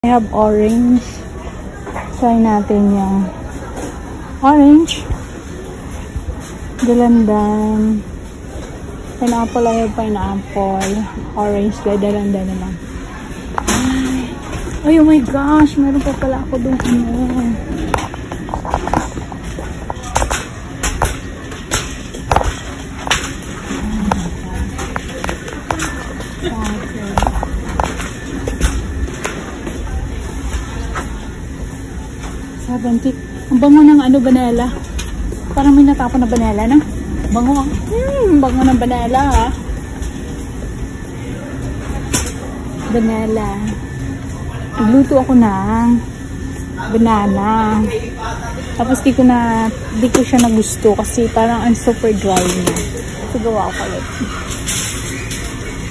I have orange. Try natin yung orange. Dalandan. Pineapple, I have pineapple. Orange, dalandan naman. Ay, oh my gosh, meron pa pala ako doon. Ang bango ng ano, banela. Parang may natapon na banela, no? Bango. Bango ng banela, ha? Banela. Nagluto ako ng banana. Tapos di ko siya nagusto kasi parang ang super dry niya. So, gawa ko ulit.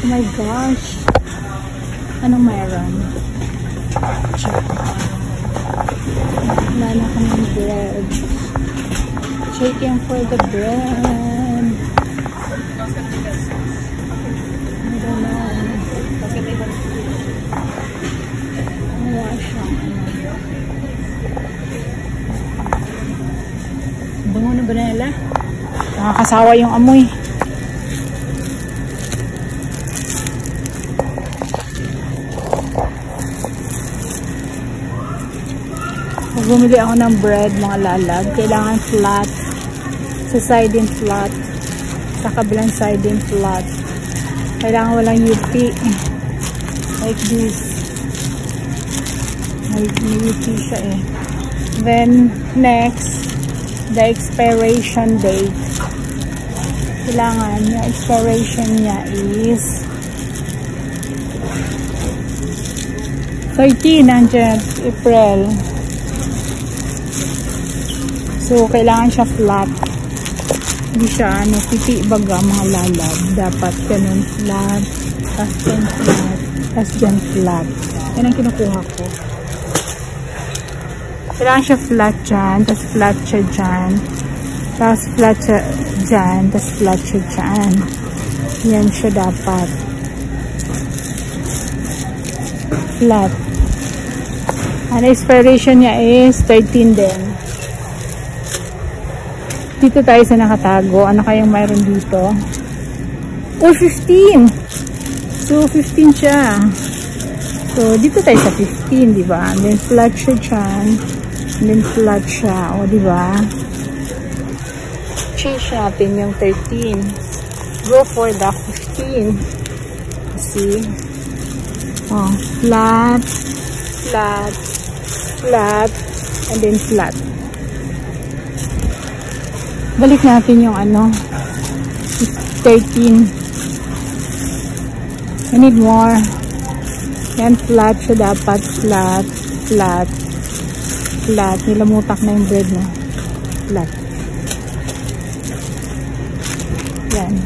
Oh my gosh. Anong meron? Wala ko ng bread. Checking for the bread. I don't know. Wala siyang bango na banela. Nakakasawa yung amoy. Bumili ako ng bread, mga lalag. Kailangan flat. Sa side din flat. Sa kabilang side din flat. Kailangan walang UP. Like this. May UP siya eh. Then, next, the expiration date. Kailangan, yung expiration niya is 13, nandiyan, April. So, kailangan siya flat. Hindi siya, piti baga, mga lalab. Dapat ganun flat. Tapos dyan flat. Tapos dyan flat. Yan ang kinukuha ko. Kailangan siya flat dyan. Tapos flat siya dyan. Tapos flat siya dyan. Tapos flat siya dyan. Yan siya dapat. Flat. Ang expiration niya is 13 din. Dito tayo sa nakatago. Ano kayang mayroon dito? Oh, 15! So, 15 siya. So, dito tayo sa 15, diba? And then, flat siya dyan. And then, flat siya. O, diba? Change natin yung 13. Go for the 15. See? Oh, flat, flat, flat, and then flat. Balik natin yung ano, 13. I need more. Yan, flat siya dapat. Flat, flat, flat. Nilamutak na yung bread mo. Flat. Yan.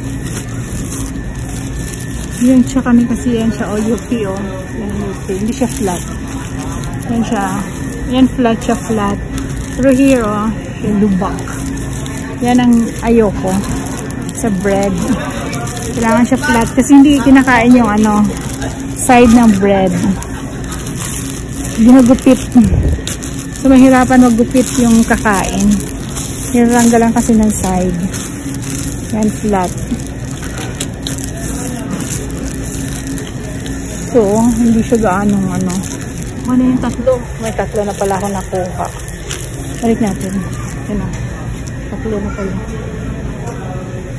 Yun siya kami kasi yan siya. O, UP o. Yan UP. Hindi siya flat. Yan siya. Yan flat siya, flat. Pero here o, yung lubak. Yan ang ayoko sa bread. Kailangan siya flat kasi hindi kinakain yung ano, side ng bread. Ginagupit. So, mahirapan maggupit yung kakain. Niranggalan kasi ng side. Yan, flat. So, hindi siya gaanong ano. Ano yung tatlo? May tatlo na pala ako nakuha. Balik natin. Yan na. Tatlo na pala.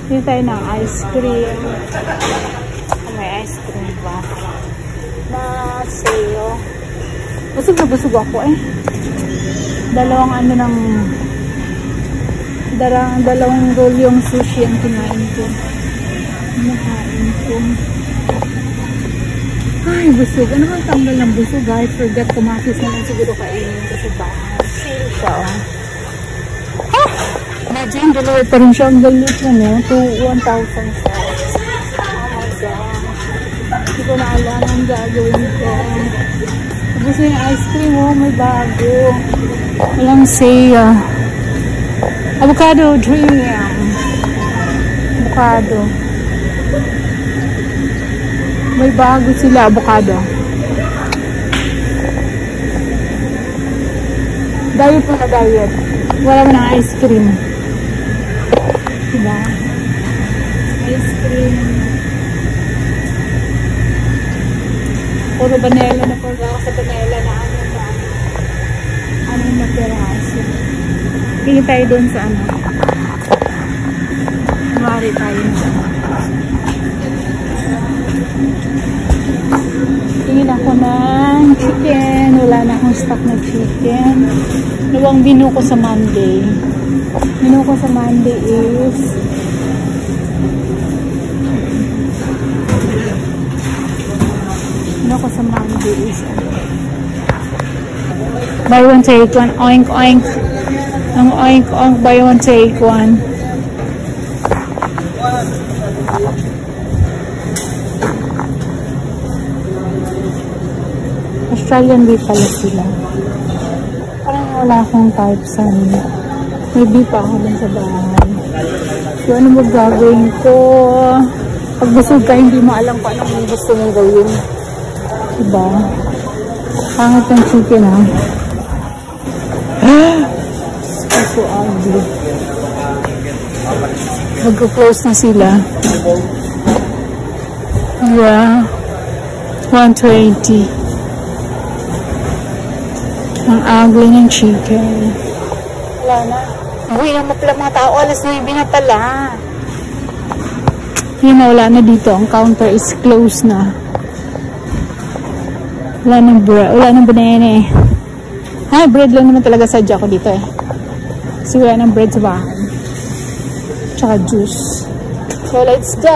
Dito tayo ng ice cream. May ice cream ba? Na sale. Busog na busog ako eh. Dalawang ano ng dalawang roll yung sushi ang kinain ko. Nakain ko. Ay, busog. Ano bang tanggal ng busog? I forgot kumakis na lang siguro kainin ko sa bahay. Sale siya oh. Imagine, dalawa pa rin siya. Ang galit na no? To 1,000 size. Oh my God. Hindi ko na alam ang gagawin ko. Tapos yung ice cream, oh, may bago. Walang sale. Avocado dream. Avocado. May bago sila, avocado. Diet mo na diet. Wala mo ng ice cream. Diba? Ice cream. Puro vanilla na puro ako sa vanilla na ano yung matiraso. Tingin tayo dun sa ano. Mari tayo na. Tingin ako ng chicken. Wala na akong stock na chicken. Luwang binu ko sa Monday. Binu ko sa Monday is buy one take one. Oink oink. Ang oink oink. Buy one take one. Australian beef pala sila. Parang wala akong type sa may beef pa ako dun sa bahay. So ano mo gagawin ko? Pag busog ka, hindi mo alam kung anong gusto mong gawin. Diba? Pangit ng chicken, ha? So ugly. Mag-close na sila. Yeah. 120. Ang ugly ng chicken. Wala na. Uy, mga tao. Alas 9 na pala. Yun na, wala na dito. Ang counter is closed na. Wala nang bread. Wala nang banana. Ha, bread lang naman talaga sadya ko dito eh. Kasi wala nang bread sa bahay. Tsaka juice. So, let's go!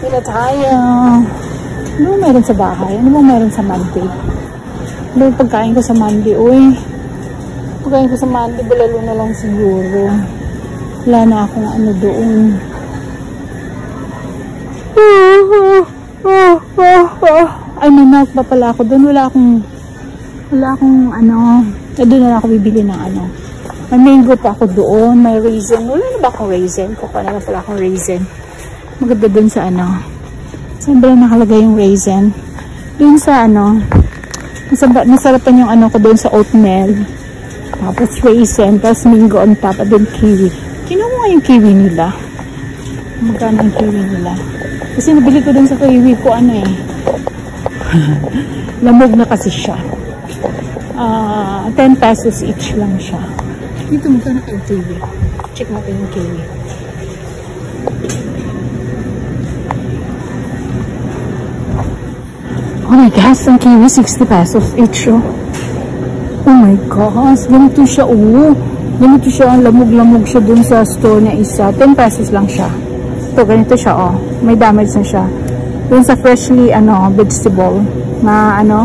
Hindi na tayo. Ano ba meron sa bahay? Ano ba meron sa Monday? Ano yung pagkain ko sa Monday? Uy, pagkain ko sa Monday, balalo na lang siguro. Wala na akong ano doon. Ay, nanak pa pala ako doon. Wala akong ano, doon na ako bibili ng ano. May mango pa ako doon, may raisin. Wala na ba akong raisin? Kukuha na pala akong raisin. Maganda doon sa ano. Saan ba nakalagay yung raisin? Doon sa ano, nasarapan yung ano ko doon sa oatmeal. Tapos raisin, tapos mango on top, at then kiwi. Kinuha mo nga yung kiwi nila. Magkano yung kiwi nila? Kasi nabili ko doon sa kiwi ko ano eh. Lamog na kasi siya. 10 pesos each lang siya. Dito magkano yung kiwi. Check natin yung kiwi. Oh my gosh, ang kiwi 60 pesos each. Oh my gosh, ganito siya. Oh, ganito siya. Lamog-lamog siya dun sa store na isa. 10 pesos lang siya. Ito, ganito siya. Oh, may damage na siya. Dun sa freshly ano, vegetable na ano,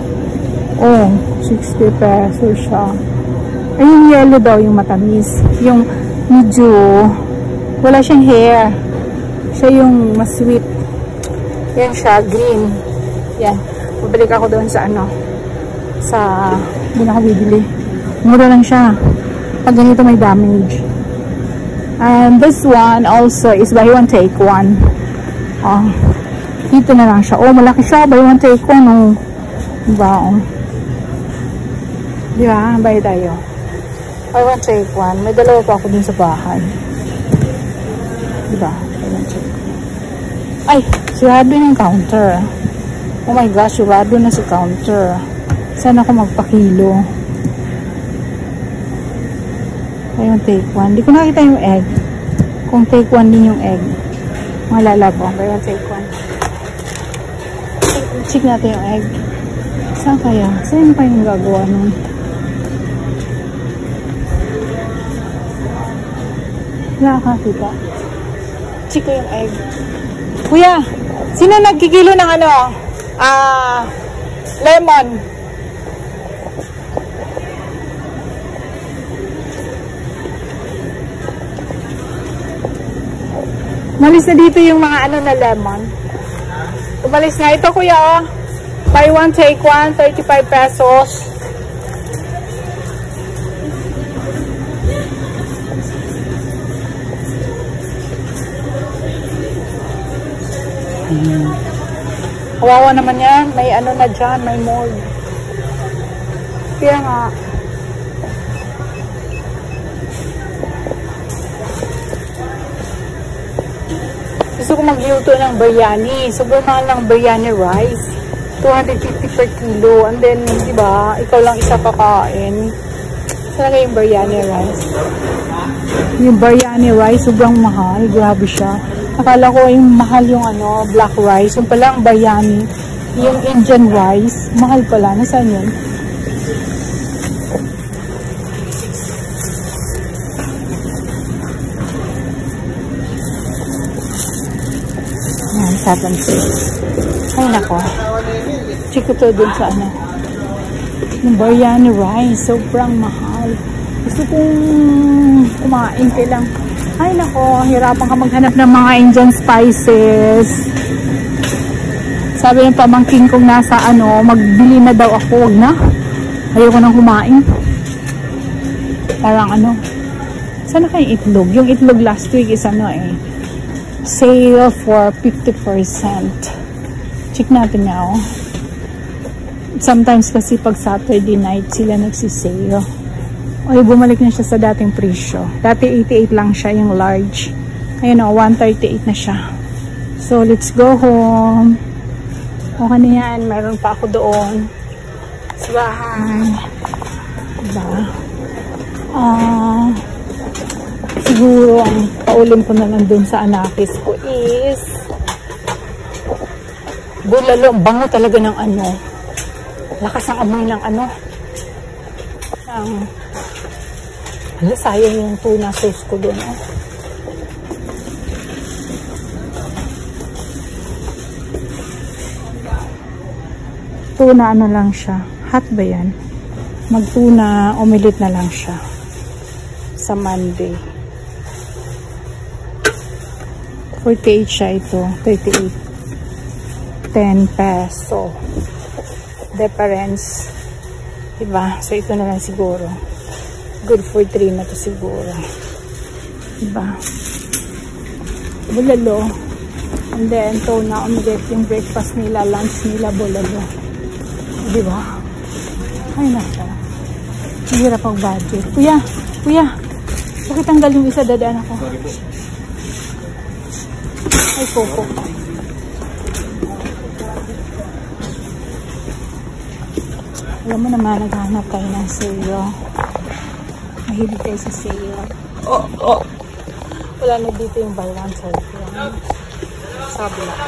oh, 60 pesos siya. Ay, yung yellow daw, yung matamis. Yung medyo wala siyang hair. Siya yung mas sweet. Yan siya, green. Yan. Pabalik ako doon sa ano, sa, hindi na ako bibili. Mura lang siya. Pag ganito may damage. And this one also is buy one take one. Oh, dito na lang siya. Oh, malaki siya. Buy one take one. Oh. Diba? Oh. Diba? Buy tayo. Buy one take one. May dalawa pa ako dun sa bahay. Diba? Buy one take one. Ay! Sirado yung counter. Oh my gosh, sirado na si counter. Saan ako magpakilo? Buy one take one. Hindi ko nakita yung egg. Kung take one din yung egg. Malalabo. Buy one take one. Check natin yung egg. Saan kaya? Saan pa yung gagawa nun? Wala ka kita. Check ko yung egg. Kuya, sino nagkikilo ng ano? Lemon. Umalis na dito yung mga ano na lemon. Umalis na. Ito kuya, oh. Buy one, take one, 35 pesos. Kawawa naman yan. May ano na dyan, may mold. Kaya nga, Gusto ko magluto ng biryani. Sobrang mahal ng biryani rice. 250 per kilo. And then, diba, ikaw lang isa kakain. Saan yung biryani rice? Yung biryani rice, sobrang mahal. Grabe siya. Akala ko yung mahal yung ano, black rice. Yung pala ang biryani. Yung Indian rice. Mahal pala. Nasaan yun? Yan, 7. Ay, nako. Check ko to dun sa ano. Yung biryani rice. Sobrang mahal. Gusto kong kumain kailang. Ay, nako. Hirapan ka maghanap ng mga Indian spices. Sabi ng pamangking kong nasa ano, magbili na daw ako. Wag na. Ayoko nang kumain. Parang ano. Sana kayong itlog? Yung itlog last week is ano sale for 50%. Check natin nga Sometimes kasi pag Saturday night sila nagsisale. Ay, bumalik na siya sa dating presyo. Dati 88 lang siya yung large. Ayun 138 na siya. So, let's go home. Okay na yan. Meron pa ako doon sa bahay. Diba? Siguro ang paulim ko na lang dun sa anakis ko is bulalo. Bango talaga ng ano. Lakas ng amoy ng ano. Sayang yung tuna sauce ko dun. Tuna ano lang siya. Hot ba yan? Magtuna omelette na lang siya. Sa Monday. 48 siya ito. 38. 10 peso. Difference. Diba? So, ito na lang siguro. Good for 3 na to siguro. Diba? Bulalo. And then, tuna omelette yung breakfast nila, lunch nila, bulalo. Diba? Ay, nasa. Mahirap ang budget. Kuya! Kuya! Bakit tanggal yung isa? Dadaan ako. Ay, koko. Alam mo naman, naghahanap tayo ng sale. Mahilig tayo sa sale. Wala na dito yung buy one side lang. Sabi lang.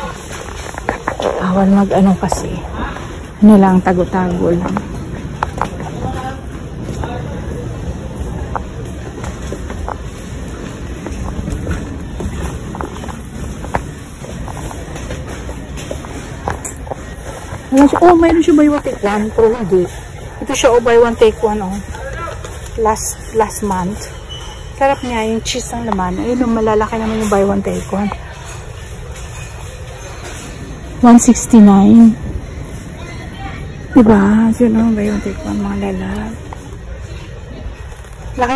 Awal mag-ano kasi. Ano lang, tago-tago lang. Oh, mayroon siya buy one take one. Pero hindi. Ito siya, buy one take one, Last month. Sarap niya, yung cheese ang laman. Ayun, malalaki naman yung buy one take one. 169. Diba? Yun, buy one take one, mga lalag. Laki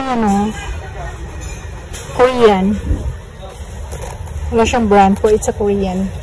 Korean. Wala siyang brand po. It's a Korean.